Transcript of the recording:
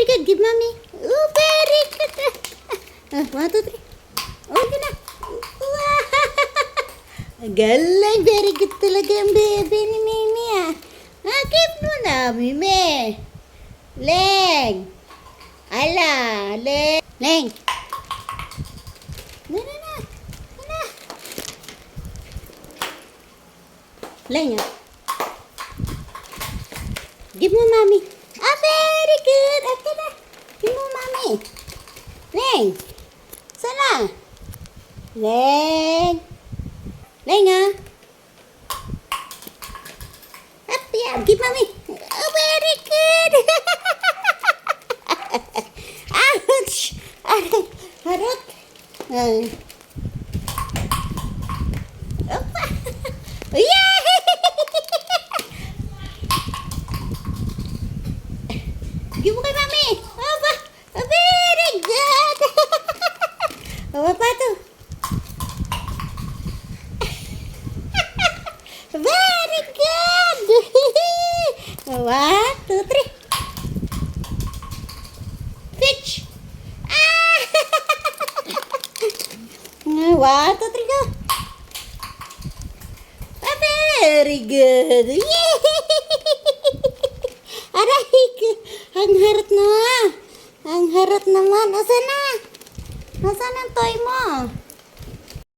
very good. Give mommy. Oh, very good. 1, 2, 3. Oh, yun na. Galing. Very good talaga ang baby ni Mimi, ah. Give mo na, Mimi. Leng. Ala, Leng. Leng. Na. Leng, ah. Give mo, mommy. Very good. Okay na. Give mo, mommy. Leng. Sana? Leng. Leng, ah. Up, yeah. Give mommy. Oh, very good. Ouch. Harot. Opa. Yeah. Give mo kay mami. Aba. Very good. Aba pa to. Very good. 1, 2, 3. Pitch. 1, 2, 3, go. Very good. Yay! Aray, ang harot na. Ang harot naman. Asan na? Asan ang toy mo?